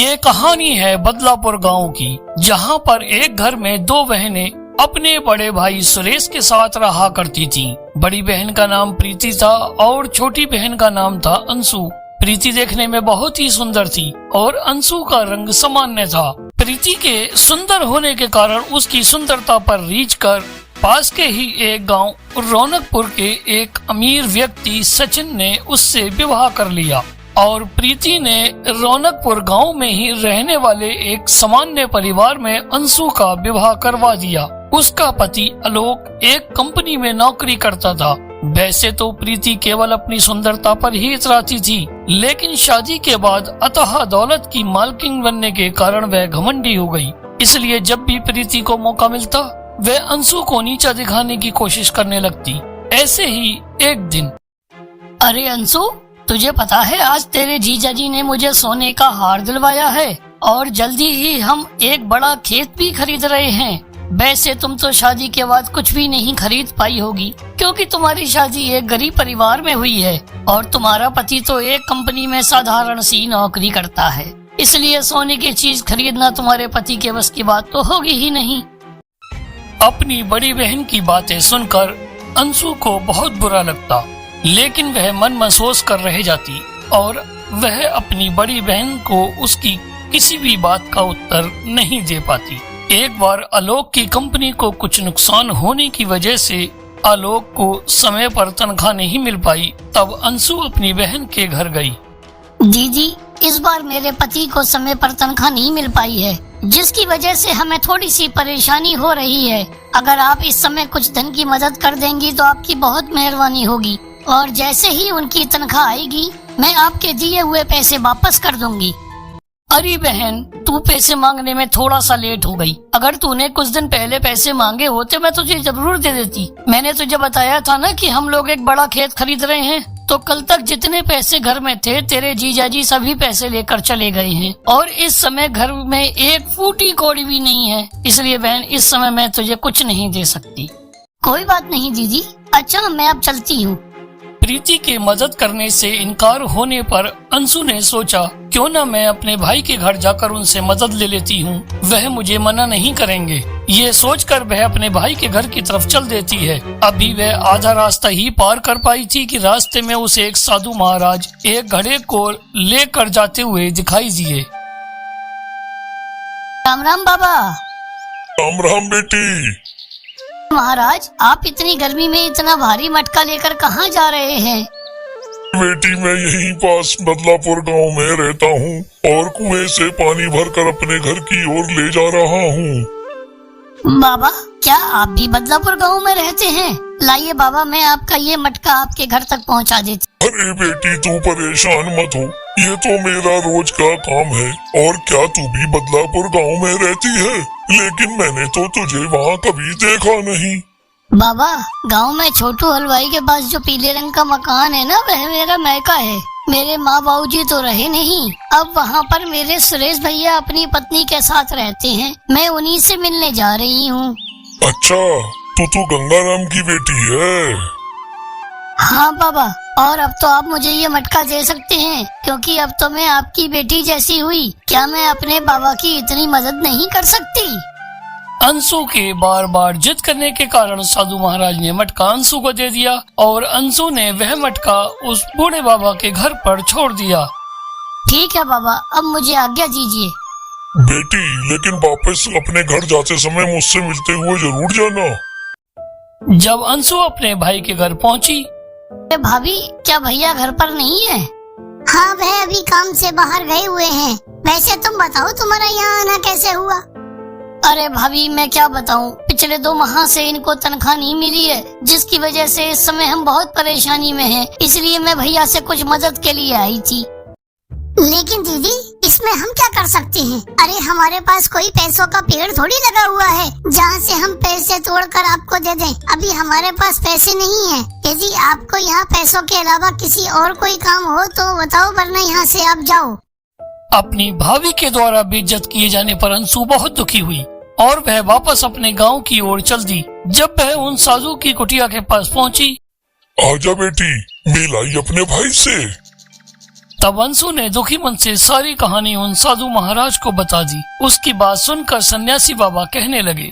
ये कहानी है बदलापुर गांव की, जहां पर एक घर में दो बहनें अपने बड़े भाई सुरेश के साथ रहा करती थीं। बड़ी बहन का नाम प्रीति था और छोटी बहन का नाम था अंशु। प्रीति देखने में बहुत ही सुंदर थी और अंशु का रंग सामान्य था। प्रीति के सुंदर होने के कारण उसकी सुंदरता पर रीझ कर पास के ही एक गांव रौनकपुर के एक अमीर व्यक्ति सचिन ने उससे विवाह कर लिया और प्रीति ने रौनकपुर गांव में ही रहने वाले एक सामान्य परिवार में अंशु का विवाह करवा दिया। उसका पति आलोक एक कंपनी में नौकरी करता था। वैसे तो प्रीति केवल अपनी सुंदरता पर ही इतराती थी, लेकिन शादी के बाद अथाह दौलत की मालकिन बनने के कारण वह घमंडी हो गई। इसलिए जब भी प्रीति को मौका मिलता वह अंशु को नीचा दिखाने की कोशिश करने लगती। ऐसे ही एक दिन, अरे अंशु, तुझे पता है आज तेरे जीजाजी ने मुझे सोने का हार दिलवाया है और जल्दी ही हम एक बड़ा खेत भी खरीद रहे हैं। वैसे तुम तो शादी के बाद कुछ भी नहीं खरीद पाई होगी, क्योंकि तुम्हारी शादी एक गरीब परिवार में हुई है और तुम्हारा पति तो एक कंपनी में साधारण सी नौकरी करता है। इसलिए सोने की चीज खरीदना तुम्हारे पति के बस की बात तो होगी ही नहीं। अपनी बड़ी बहन की बातें सुनकर अंशु को बहुत बुरा लगता, लेकिन वह मन महसूस कर रह जाती और वह अपनी बड़ी बहन को उसकी किसी भी बात का उत्तर नहीं दे पाती। एक बार आलोक की कंपनी को कुछ नुकसान होने की वजह से आलोक को समय पर तनख्वाह नहीं मिल पाई। तब अंशु अपनी बहन के घर गई। दीदी, इस बार मेरे पति को समय पर तनख्वाह नहीं मिल पाई है, जिसकी वजह से हमें थोड़ी सी परेशानी हो रही है। अगर आप इस समय कुछ धन की मदद कर देंगी तो आपकी बहुत मेहरबानी होगी और जैसे ही उनकी तनख्वाह आएगी मैं आपके दिए हुए पैसे वापस कर दूंगी। अरे बहन, तू पैसे मांगने में थोड़ा सा लेट हो गई। अगर तूने कुछ दिन पहले पैसे मांगे होते मैं तुझे जरूर दे देती। मैंने तुझे बताया था ना कि हम लोग एक बड़ा खेत खरीद रहे हैं, तो कल तक जितने पैसे घर में थे तेरे जीजाजी सभी पैसे लेकर चले गए हैं और इस समय घर में एक फूटी कौड़ी भी नहीं है। इसलिए बहन, इस समय मैं तुझे कुछ नहीं दे सकती। कोई बात नहीं दीदी। अच्छा, मैं अब चलती हूँ। प्रीति के मदद करने से इनकार होने पर अंशु ने सोचा, क्यों न मैं अपने भाई के घर जाकर उनसे मदद ले लेती हूँ, वह मुझे मना नहीं करेंगे। ये सोचकर वह अपने भाई के घर की तरफ चल देती है। अभी वह आधा रास्ता ही पार कर पाई थी कि रास्ते में उसे एक साधु महाराज एक घड़े को लेकर जाते हुए दिखाई दिए। राम राम बाबा। राम राम बेटी। महाराज, आप इतनी गर्मी में इतना भारी मटका लेकर कहाँ जा रहे हैं? बेटी, मैं यहीं पास बदलापुर गांव में रहता हूँ और कुएं से पानी भरकर अपने घर की ओर ले जा रहा हूँ। बाबा, क्या आप भी बदलापुर गांव में रहते हैं? लाइए बाबा, मैं आपका ये मटका आपके घर तक पहुँचा देती। अरे बेटी, तू परेशान मत हो, ये तो मेरा रोज का काम है। और क्या तू भी बदलापुर गांव में रहती है? लेकिन मैंने तो तुझे वहाँ कभी देखा नहीं। बाबा, गांव में छोटू हलवाई के पास जो पीले रंग का मकान है ना, वह मेरा मायका है। मेरे माँ बाबूजी तो रहे नहीं। अब वहाँ पर मेरे सुरेश भैया अपनी पत्नी के साथ रहते हैं। मैं उन्हीं से मिलने जा रही हूँ। अच्छा, तू गंगाराम की बेटी है? हाँ बाबा, और अब तो आप मुझे ये मटका दे सकते हैं, क्योंकि अब तो मैं आपकी बेटी जैसी हुई। क्या मैं अपने बाबा की इतनी मदद नहीं कर सकती? अंशु के बार बार जिद करने के कारण साधु महाराज ने मटका अंशु को दे दिया और अंशु ने वह मटका उस बूढ़े बाबा के घर पर छोड़ दिया। ठीक है बाबा, अब मुझे आज्ञा दीजिए। बेटी, लेकिन वापस अपने घर जाते समय मुझसे मिलते हुए जरूर जाना। जब अंशु अपने भाई के घर पहुंची, भाभी, क्या भैया घर पर नहीं है? हाँ, वह अभी काम से बाहर गए हुए हैं। वैसे तुम बताओ, तुम्हारा यहाँ आना कैसे हुआ? अरे भाभी, मैं क्या बताऊँ, पिछले 2 माह से इनको तनख्वाह नहीं मिली है, जिसकी वजह से इस समय हम बहुत परेशानी में हैं। इसलिए मैं भैया से कुछ मदद के लिए आई थी। लेकिन दीदी, इसमें हम क्या कर सकते हैं? अरे हमारे पास कोई पैसों का पेड़ थोड़ी लगा हुआ है जहाँ से हम पैसे तोड़कर आपको दे दें। अभी हमारे पास पैसे नहीं है। यदि आपको यहाँ पैसों के अलावा किसी और कोई काम हो तो बताओ, वरना यहाँ से आप जाओ। अपनी भाभी के द्वारा बेइज्जत किए जाने पर अंशु बहुत दुखी हुई और वह वापस अपने गांव की ओर चल दी। जब वह उन साधु की कुटिया के पास पहुंची, आजा बेटी, मिल आई अपने भाई से। तब अंशु ने दुखी मन से सारी कहानी उन साधु महाराज को बता दी। उसकी बात सुनकर सन्यासी बाबा कहने लगे,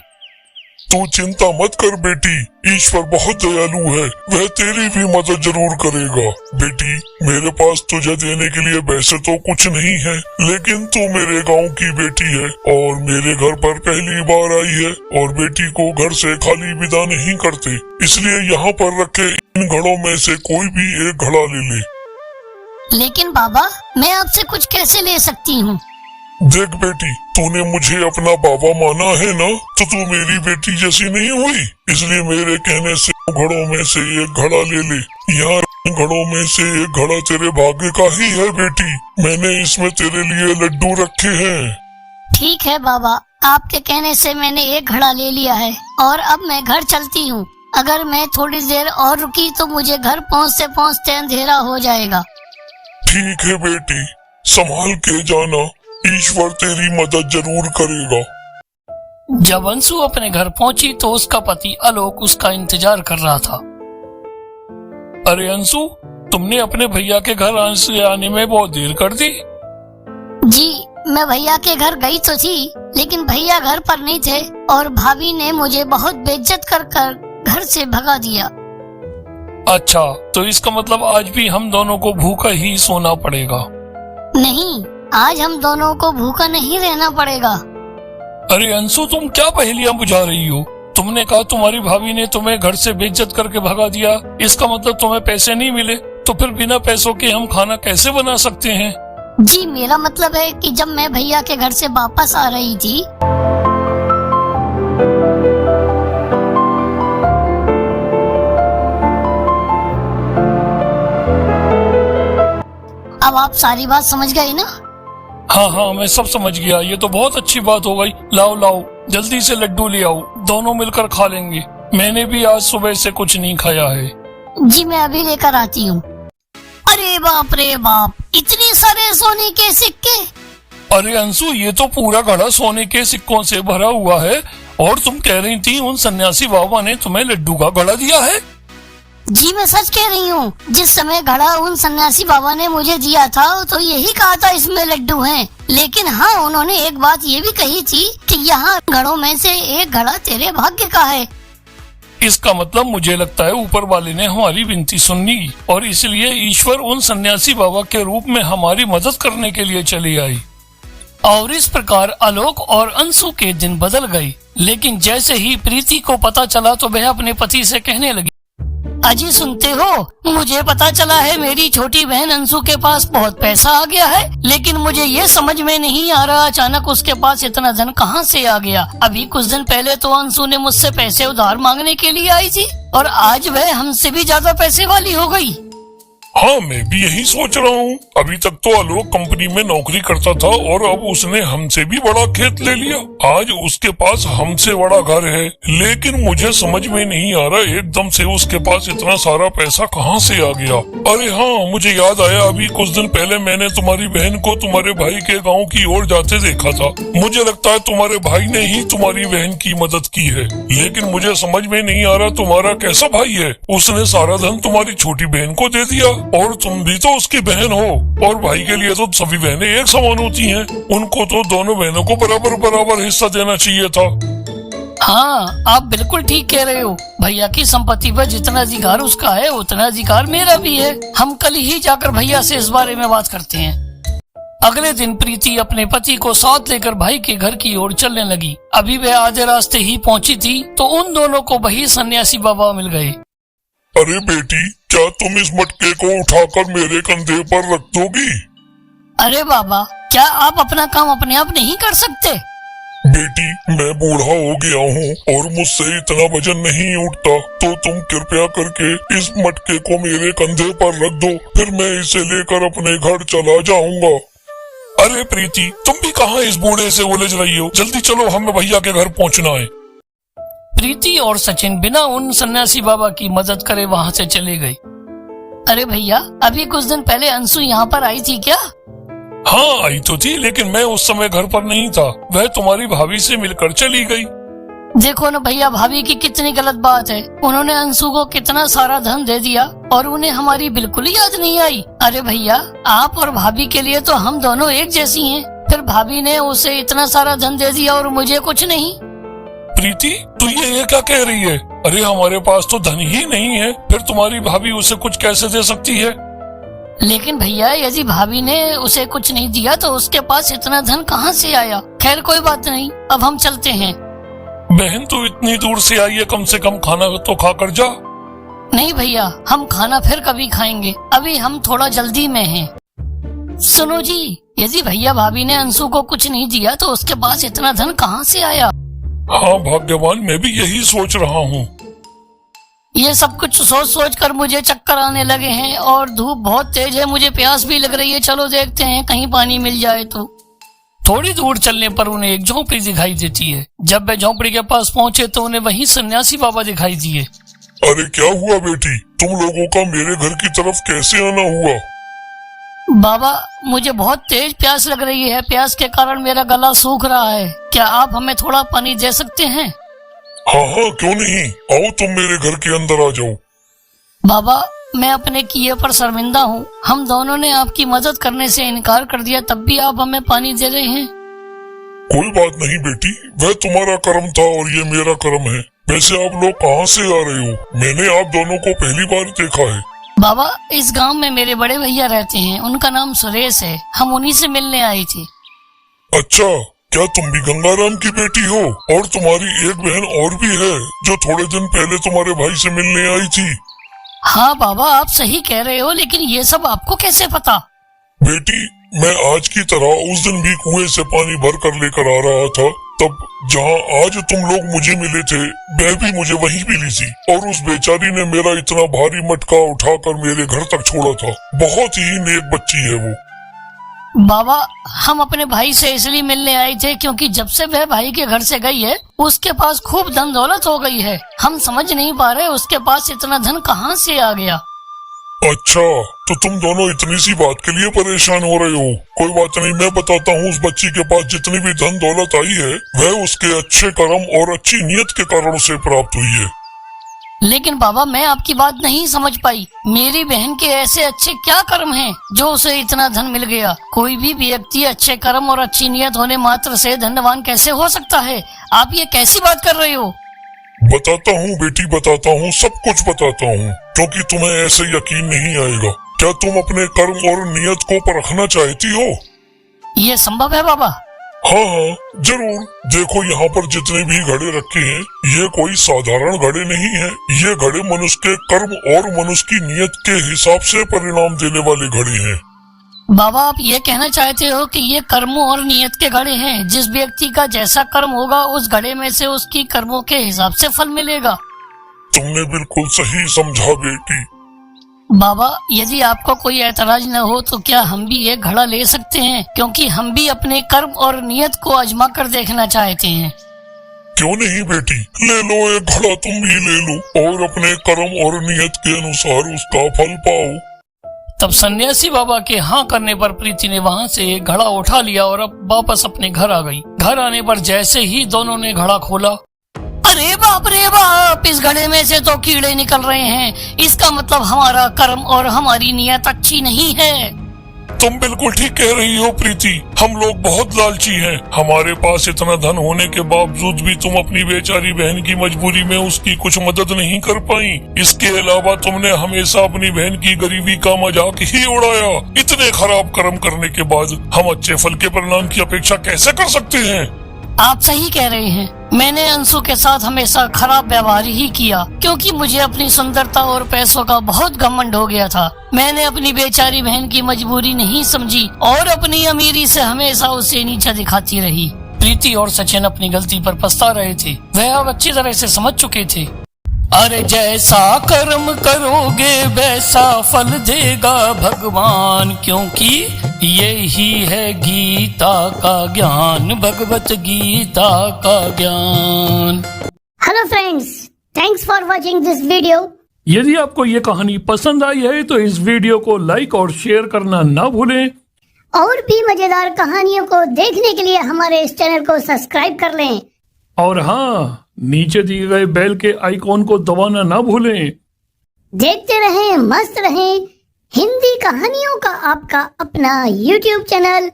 तू चिंता मत कर बेटी, ईश्वर बहुत दयालु है, वह तेरी भी मदद जरूर करेगा। बेटी, मेरे पास तुझे देने के लिए वैसे तो कुछ नहीं है, लेकिन तू मेरे गांव की बेटी है और मेरे घर पर पहली बार आई है, और बेटी को घर से खाली विदा नहीं करते, इसलिए यहाँ पर रखे इन घड़ों में से कोई भी एक घड़ा ले ले। लेकिन बाबा, मैं आपसे कुछ कैसे ले सकती हूँ? देख बेटी, तूने मुझे अपना बाबा माना है ना, तो तू मेरी बेटी जैसी नहीं हुई, इसलिए मेरे कहने से घड़ों में से एक घड़ा ले ले। यहाँ घड़ों में से एक घड़ा तेरे भाग्य का ही है बेटी, मैंने इसमें तेरे लिए लड्डू रखे हैं। ठीक है बाबा, आपके कहने से मैंने एक घड़ा ले लिया है और अब मैं घर चलती हूँ। अगर मैं थोड़ी देर और रुकी तो मुझे घर पहुँचते पहुँचते अंधेरा हो जाएगा। ठीक है बेटी, संभाल के जाना, ईश्वर तेरी मदद जरूर करेगा। जब अंशु अपने घर पहुंची तो उसका पति आलोक उसका इंतजार कर रहा था। अरे अंशु, तुमने अपने भैया के घर आने में बहुत देर कर दी। जी, मैं भैया के घर गई तो थी, लेकिन भैया घर पर नहीं थे और भाभी ने मुझे बहुत बेइज्जत कर घर से भगा दिया। अच्छा, तो इसका मतलब आज भी हम दोनों को भूखा ही सोना पड़ेगा। नहीं, आज हम दोनों को भूखा नहीं रहना पड़ेगा। अरे अंशु, तुम क्या पहेलियां बुझा रही हो? तुमने कहा तुम्हारी भाभी ने तुम्हें घर से बेइज्जत करके भगा दिया, इसका मतलब तुम्हें पैसे नहीं मिले, तो फिर बिना पैसों के हम खाना कैसे बना सकते हैं? जी, मेरा मतलब है कि जब मैं भैया के घर से वापस आ रही थी अब आप सारी बात समझ गए ना? हाँ, मैं सब समझ गया। ये तो बहुत अच्छी बात हो गई। लाओ, जल्दी से लड्डू ले आओ, दोनों मिलकर खा लेंगे। मैंने भी आज सुबह से कुछ नहीं खाया है। जी, मैं अभी लेकर आती हूँ। अरे बाप रे बाप, इतने सारे सोने के सिक्के! अरे अंशु, ये तो पूरा घड़ा सोने के सिक्कों से भरा हुआ है, और तुम कह रही थी उन सन्यासी बाबा ने तुम्हें लड्डू का घड़ा दिया है। जी, मैं सच कह रही हूँ। जिस समय घड़ा उन सन्यासी बाबा ने मुझे दिया था तो यही कहा था इसमें लड्डू हैं। लेकिन हाँ, उन्होंने एक बात ये भी कही थी कि यहाँ घड़ों में से एक घड़ा तेरे भाग्य का है। इसका मतलब मुझे लगता है ऊपर वाले ने हमारी विनती सुनी और इसलिए ईश्वर उन सन्यासी बाबा के रूप में हमारी मदद करने के लिए चली आई। और इस प्रकार आलोक और अंशु के दिन बदल गए। लेकिन जैसे ही प्रीति को पता चला तो वह अपने पति से कहने लगी, अजी सुनते हो, मुझे पता चला है मेरी छोटी बहन अंशु के पास बहुत पैसा आ गया है, लेकिन मुझे ये समझ में नहीं आ रहा अचानक उसके पास इतना धन कहाँ से आ गया। अभी कुछ दिन पहले तो अंशु ने मुझसे पैसे उधार मांगने के लिए आई थी और आज वह हमसे भी ज्यादा पैसे वाली हो गई। हाँ, मैं भी यही सोच रहा हूँ। अभी तक तो आलोक कंपनी में नौकरी करता था और अब उसने हमसे भी बड़ा खेत ले लिया। आज उसके पास हमसे बड़ा घर है, लेकिन मुझे समझ में नहीं आ रहा एकदम से उसके पास इतना सारा पैसा कहाँ से आ गया। अरे हाँ, मुझे याद आया, अभी कुछ दिन पहले मैंने तुम्हारी बहन को तुम्हारे भाई के गाँव की ओर जाते देखा था। मुझे लगता है तुम्हारे भाई ने ही तुम्हारी बहन की मदद की है, लेकिन मुझे समझ में नहीं आ रहा तुम्हारा कैसा भाई है। उसने सारा धन तुम्हारी छोटी बहन को दे दिया और तुम भी तो उसकी बहन हो, और भाई के लिए तो सभी बहनें एक समान होती हैं। उनको तो दोनों बहनों को बराबर बराबर हिस्सा देना चाहिए था। हाँ, आप बिल्कुल ठीक कह रहे हो। भैया की संपत्ति पर जितना अधिकार उसका है उतना अधिकार मेरा भी है। हम कल ही जाकर भैया से इस बारे में बात करते हैं। अगले दिन प्रीति अपने पति को साथ लेकर भाई के घर की ओर चलने लगी। अभी वह आधे रास्ते ही पहुंची थी तो उन दोनों को वही सन्यासी बाबा मिल गए। अरे बेटी, क्या तुम इस मटके को उठाकर मेरे कंधे पर रख दोगी? अरे बाबा, क्या आप अपना काम अपने आप नहीं कर सकते? बेटी, मैं बूढ़ा हो गया हूँ और मुझसे इतना वजन नहीं उठता, तो तुम कृपया करके इस मटके को मेरे कंधे पर रख दो, फिर मैं इसे लेकर अपने घर चला जाऊंगा। अरे प्रीति, तुम भी कहाँ इस बूढ़े से उलझ रही हो? जल्दी चलो, हमें भैया के घर पहुँचना है। प्रीति और सचिन बिना उन सन्यासी बाबा की मदद करे वहाँ से चले गए। अरे भैया, अभी कुछ दिन पहले अंशु यहाँ पर आई थी क्या? हाँ, आई तो थी, लेकिन मैं उस समय घर पर नहीं था। वह तुम्हारी भाभी से मिलकर चली गई। देखो ना भैया, भाभी की कितनी गलत बात है। उन्होंने अंशु को कितना सारा धन दे दिया और उन्हें हमारी बिल्कुल ही याद नहीं आई। अरे भैया, आप और भाभी के लिए तो हम दोनों एक जैसी हैं। फिर भाभी ने उसे इतना सारा धन दे दिया और मुझे कुछ नहीं। प्रीति, तू ये क्या कह रही है? अरे हमारे पास तो धन ही नहीं है, फिर तुम्हारी भाभी उसे कुछ कैसे दे सकती है? लेकिन भैया, यदि भाभी ने उसे कुछ नहीं दिया तो उसके पास इतना धन कहाँ से आया? खैर कोई बात नहीं, अब हम चलते हैं। बहन, तू इतनी दूर से आई है, कम से कम खाना तो खा कर जा। नहीं भैया, हम खाना फिर कभी खाएंगे, अभी हम थोड़ा जल्दी में हैं। सुनो जी, यदि भैया भाभी ने अंशु को कुछ नहीं दिया तो उसके पास इतना धन कहाँ से आया? हाँ भाग्यवान, मैं भी यही सोच रहा हूँ। ये सब कुछ सोच सोच कर मुझे चक्कर आने लगे हैं और धूप बहुत तेज है, मुझे प्यास भी लग रही है। चलो देखते हैं कहीं पानी मिल जाए तो। थोड़ी दूर चलने पर उन्हें एक झोंपड़ी दिखाई देती है। जब वे झोंपड़ी के पास पहुंचे तो उन्हें वहीं सन्यासी बाबा दिखाई दिए। अरे क्या हुआ बेटी, तुम लोगों का मेरे घर की तरफ कैसे आना हुआ? बाबा, मुझे बहुत तेज प्यास लग रही है। प्यास के कारण मेरा गला सूख रहा है। क्या आप हमें थोड़ा पानी दे सकते हैं? हाँ हाँ, क्यों नहीं, आओ तुम मेरे घर के अंदर आ जाओ। बाबा, मैं अपने किए पर शर्मिंदा हूँ। हम दोनों ने आपकी मदद करने से इनकार कर दिया, तब भी आप हमें पानी दे रहे हैं। कोई बात नहीं बेटी, वह तुम्हारा कर्म था और ये मेरा कर्म है। वैसे आप लोग कहाँ से आ रहे हो? मैंने आप दोनों को पहली बार देखा है। बाबा, इस गांव में मेरे बड़े भैया रहते हैं, उनका नाम सुरेश है। हम उन्हीं से मिलने आए थे। अच्छा, क्या तुम भी गंगाराम की बेटी हो? और तुम्हारी एक बहन और भी है जो थोड़े दिन पहले तुम्हारे भाई से मिलने आई थी। हाँ बाबा, आप सही कह रहे हो, लेकिन ये सब आपको कैसे पता? बेटी, मैं आज की तरह उस दिन भी कुएं से पानी भर कर लेकर आ रहा था। तब जहाँ आज तुम लोग मुझे मिले थे, वह भी मुझे वहीं मिली थी और उस बेचारी ने मेरा इतना भारी मटका उठाकर मेरे घर तक छोड़ा था। बहुत ही नेक बच्ची है वो। बाबा, हम अपने भाई से इसलिए मिलने आए थे क्योंकि जब से वह भाई के घर से गई है उसके पास खूब धन दौलत हो गई है। हम समझ नहीं पा रहे उसके पास इतना धन कहाँ से आ गया। अच्छा, तो तुम दोनों इतनी सी बात के लिए परेशान हो रहे हो? कोई बात नहीं, मैं बताता हूँ। उस बच्ची के पास जितनी भी धन दौलत आई है वह उसके अच्छे कर्म और अच्छी नीयत के कारण से प्राप्त हुई है। लेकिन बाबा, मैं आपकी बात नहीं समझ पाई। मेरी बहन के ऐसे अच्छे क्या कर्म हैं जो उसे इतना धन मिल गया? कोई भी व्यक्ति अच्छे कर्म और अच्छी नीयत होने मात्र से धनवान कैसे हो सकता है? आप ये कैसी बात कर रहे हो? बताता हूँ बेटी, बताता हूँ, सब कुछ बताता हूँ, क्योंकि तुम्हें ऐसे यकीन नहीं आएगा। क्या तुम अपने कर्म और नियत को परखना चाहती हो? ये संभव है बाबा? हाँ हाँ, जरूर। देखो, यहाँ पर जितने भी घड़े रखे हैं, ये कोई साधारण घड़े नहीं है। ये घड़े मनुष्य के कर्म और मनुष्य की नियत के हिसाब से परिणाम देने वाले घड़े हैं। बाबा, आप ये कहना चाहते हो कि ये कर्मों और नियत के घड़े हैं? जिस व्यक्ति का जैसा कर्म होगा उस घड़े में से उसकी कर्मों के हिसाब से फल मिलेगा। तुमने बिल्कुल सही समझा बेटी। बाबा, यदि आपको कोई ऐतराज न हो तो क्या हम भी एक घड़ा ले सकते हैं? क्योंकि हम भी अपने कर्म और नियत को आजमा कर देखना चाहते हैं। क्यों नहीं बेटी, ले लो एक घड़ा, तुम भी ले लो और अपने कर्म और नियत के अनुसार उसका फल पाओ। तब सन्यासी बाबा के हाँ करने पर प्रीति ने वहाँ से एक घड़ा उठा लिया और अब वापस अपने घर आ गई। घर आने पर जैसे ही दोनों ने घड़ा खोला, अरे बाप रे बाप, इस घड़े में से तो कीड़े निकल रहे हैं। इसका मतलब हमारा कर्म और हमारी नियत अच्छी नहीं है। तुम बिल्कुल ठीक कह रही हो प्रीति, हम लोग बहुत लालची हैं। हमारे पास इतना धन होने के बावजूद भी तुम अपनी बेचारी बहन की मजबूरी में उसकी कुछ मदद नहीं कर पाई। इसके अलावा तुमने हमेशा अपनी बहन की गरीबी का मजाक ही उड़ाया। इतने खराब कर्म करने के बाद हम अच्छे फल के परिणाम की अपेक्षा कैसे कर सकते हैं? आप सही कह रहे हैं। मैंने अंशु के साथ हमेशा खराब व्यवहार ही किया क्योंकि मुझे अपनी सुंदरता और पैसों का बहुत घमंड हो गया था। मैंने अपनी बेचारी बहन की मजबूरी नहीं समझी और अपनी अमीरी से हमेशा उसे नीचा दिखाती रही। प्रीति और सचिन अपनी गलती पर पछता रहे थे। वह अब अच्छी तरह से समझ चुके थे। अरे जैसा कर्म करोगे वैसा फल देगा भगवान, क्योंकि यही है गीता का ज्ञान, भगवत गीता का ज्ञान। Hello friends, thanks for watching this video. यदि आपको ये कहानी पसंद आई है तो इस वीडियो को लाइक और शेयर करना ना भूलें। और भी मजेदार कहानियों को देखने के लिए हमारे इस चैनल को सब्सक्राइब कर लें। और हाँ, नीचे दिए गए बेल के आइकॉन को दबाना ना भूलें। देखते रहें, मस्त रहें हिंदी कहानियों का आपका अपना YouTube चैनल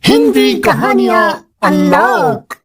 हिंदी कहानियाँ अनलॉक।